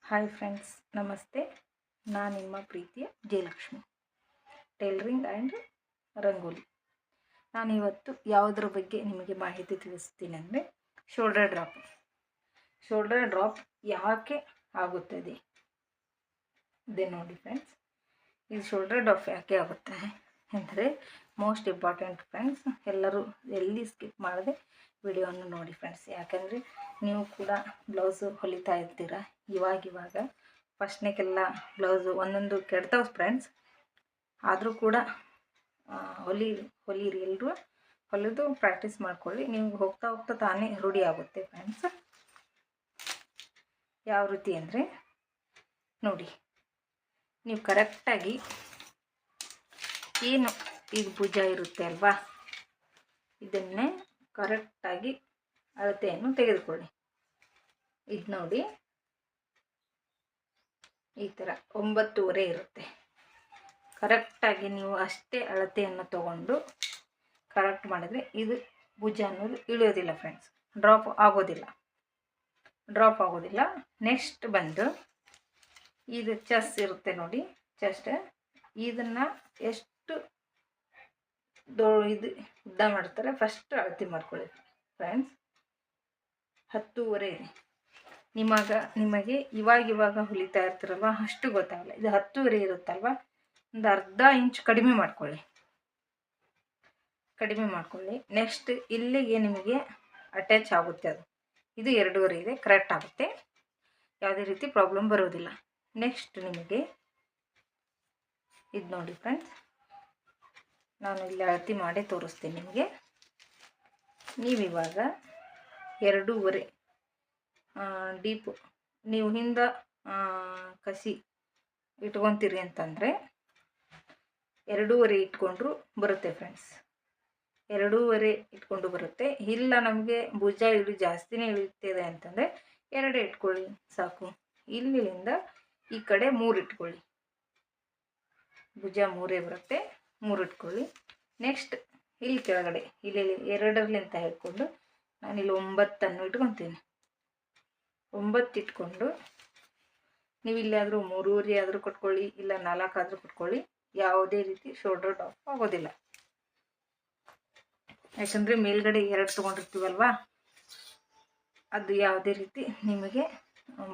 Hi friends, ನಮಸ್ತೆ. ನಾನು ನಿಮ್ಮ ಪ್ರೀತಿಯ ಜಯಲಕ್ಷ್ಮಿ, ಟೈಲರಿಂಗ್ ಆ್ಯಂಡ್ ರಂಗೋಲಿ. ನಾನಿವತ್ತು ಯಾವುದ್ರ ಬಗ್ಗೆ ನಿಮಗೆ ಮಾಹಿತಿ ತಿಳಿಸ್ತೀನಿ ಅಂದರೆ ಶೋಲ್ಡರ್ ಡ್ರಾಪ್ ಯಾಕೆ ಆಗುತ್ತದೆ ಇದೆ ನೋಡಿ ಫ್ರೆಂಡ್ಸ್. ಈ ಶೋಲ್ಡರ್ ಡ್ರಾಪ್ ಯಾಕೆ ಆಗುತ್ತೆ ಅಂದರೆ ಮೋಸ್ಟ್ ಇಂಪಾರ್ಟೆಂಟ್ ಫ್ರೆಂಡ್ಸ್. ಎಲ್ಲರೂ ಎಲ್ಲಿ ಸ್ಕಿಪ್ ಮಾಡದೆ ವಿಡಿಯೋವನ್ನು ನೋಡಿ ಫ್ರೆಂಡ್ಸ್. ಯಾಕಂದರೆ ನೀವು ಕೂಡ ಬ್ಲೌಸು ಹೊಲಿತಾ ಇರ್ತೀರ. ಇವಾಗ ಫಸ್ಟ್ನೇಗೆಲ್ಲ ಬ್ಲೌಸು ಒಂದೊಂದು ಕೆಡ್ತಾವೆ ಫ್ರೆಂಡ್ಸ್. ಆದರೂ ಕೂಡ ಹೊಲೀರಿ ಎಲ್ಲರೂ ಹೊಲಿದು ಪ್ರಾಕ್ಟೀಸ್ ಮಾಡ್ಕೊಳ್ಳಿ. ನಿಮ್ಗೆ ಹೋಗ್ತಾ ಹೋಗ್ತಾ ತಾನೇ ರೂಢಿ ಆಗುತ್ತೆ ಫ್ರೆಂಡ್ಸ್. ಯಾವ ರೀತಿ ಅಂದರೆ ನೋಡಿ, ನೀವು ಕರೆಕ್ಟಾಗಿ ಏನು ಇದು ಭುಜ ಇರುತ್ತೆ ಅಲ್ವಾ, ಇದನ್ನೇ ಕರೆಕ್ಟಾಗಿ ಅಳತೆಯನ್ನು ತೆಗೆದುಕೊಳ್ಳಿ. ಇದು ನೋಡಿ, ಈ ಥರ 9.5 ಇರುತ್ತೆ. ಕರೆಕ್ಟಾಗಿ ನೀವು ಅಷ್ಟೇ ಅಳತೆಯನ್ನು ತಗೊಂಡು ಕರೆಕ್ಟ್ ಮಾಡಿದರೆ ಇದು ಭುಜ ಅನ್ನೋದು ಇಳಿಯೋದಿಲ್ಲ ಫ್ರೆಂಡ್ಸ್, ಡ್ರಾಪ್ ಆಗೋದಿಲ್ಲ. ನೆಕ್ಸ್ಟ್ ಬಂದು ಇದು ಚೆಸ್ಟ್ ಇರುತ್ತೆ ನೋಡಿ, ಚೆಸ್ಟ್ ಇದನ್ನು ಎಷ್ಟು ಇದು ಉದ್ದ ಮಾಡ್ತಾರೆ ಫಸ್ಟ್ ಅಳತೆ ಮಾಡ್ಕೊಳ್ಳಿ ಫ್ರೆಂಡ್ಸ್. 10.5 ಇದೆ. ನಿಮಗೆ ಇವಾಗ ಹೊಲಿತಾ ಇರ್ತೀರಲ್ವ, ಅಷ್ಟು ಗೊತ್ತಾಗಲ್ಲ. ಇದು 10.5 ಇರುತ್ತಲ್ವ, ಒಂದು ಅರ್ಧ ಇಂಚ್ ಕಡಿಮೆ ಮಾಡ್ಕೊಳ್ಳಿ. ನೆಕ್ಸ್ಟ್ ಇಲ್ಲಿಗೆ ನಿಮಗೆ ಅಟ್ಯಾಚ್ ಆಗುತ್ತೆ, ಇದು 2.5 ಇದೆ, ಕರೆಕ್ಟ್ ಆಗುತ್ತೆ. ಯಾವುದೇ ರೀತಿ ಪ್ರಾಬ್ಲಮ್ ಬರೋದಿಲ್ಲ. ನೆಕ್ಸ್ಟ್ ನಿಮಗೆ ಇದು ನೋಡಿ ಫ್ರೆಂಡ್ಸ್, ನಾನು ಇಲ್ಲಿ ಅಳತೆ ಮಾಡಿ ತೋರಿಸ್ತೀನಿ ನಿಮಗೆ. ನೀವಿವಾಗ 2.5 ಡೀಪು ನೀವು ಹಿಂದೆ ಕಸಿ ಇಟ್ಕೊತೀರಿ ಅಂತಂದರೆ 2.5 ಇಟ್ಕೊಂಡ್ರು ಬರುತ್ತೆ ಫ್ರೆಂಡ್ಸ್. 2.5 ಇಟ್ಕೊಂಡು ಬರುತ್ತೆ. ಇಲ್ಲ ನಮಗೆ ಭುಜ ಜಾಸ್ತಿನೇ ಇಳಿತಿದೆ ಅಂತಂದರೆ 2 ಇಟ್ಕೊಳ್ಳಿ ಸಾಕು. ಇಲ್ಲಿಂದ ಈ ಕಡೆ 3 ಇಟ್ಕೊಳ್ಳಿ, ಭುಜ 3 ಬರುತ್ತೆ, 3 ಇಟ್ಕೊಳ್ಳಿ. ನೆಕ್ಸ್ಟ್ ಇಲ್ಲಿ ಕೆಳಗಡೆ ಇಲ್ಲಿ 2ರಿಂದ ಹಿಡ್ಕೊಂಡು ನಾನಿಲ್ಲಿ 9 ಇಟ್ಕೊತೀನಿ. 9 ಇಟ್ಕೊಂಡು ನೀವು ಇಲ್ಲಾದರೂ 3.5 ಆದರೂ ಕೊಟ್ಕೊಳ್ಳಿ, ಇಲ್ಲ 4 ಆದರೂ ಕೊಟ್ಕೊಳ್ಳಿ. ಯಾವುದೇ ರೀತಿ ಶೋಲ್ಡರ್ ಡ್ರಾಪ್ ಆಗೋದಿಲ್ಲ. ಯಾಕಂದರೆ ಮೇಲ್ಗಡೆ 2 ತೊಗೊಂಡಿರ್ತೀವಲ್ವಾ, ಅದು ಯಾವುದೇ ರೀತಿ ನಿಮಗೆ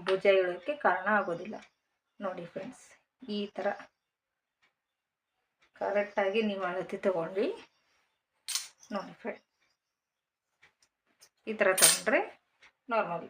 ಭುಜ ಇಳೋಕ್ಕೆ ಕಾರಣ ಆಗೋದಿಲ್ಲ. ನೋಡಿ ಫ್ರೆಂಡ್ಸ್, ಈ ಥರ ಕರೆಕ್ಟಾಗಿ ನೀವು ಅಳತೆ ತಗೊಂಡು ನೋಡಿ ಫ್ರೆಂಡ್ಸ್, ಈ ಥರ ತಗೊಂಡ್ರೆ ನಾರ್ಮಲ್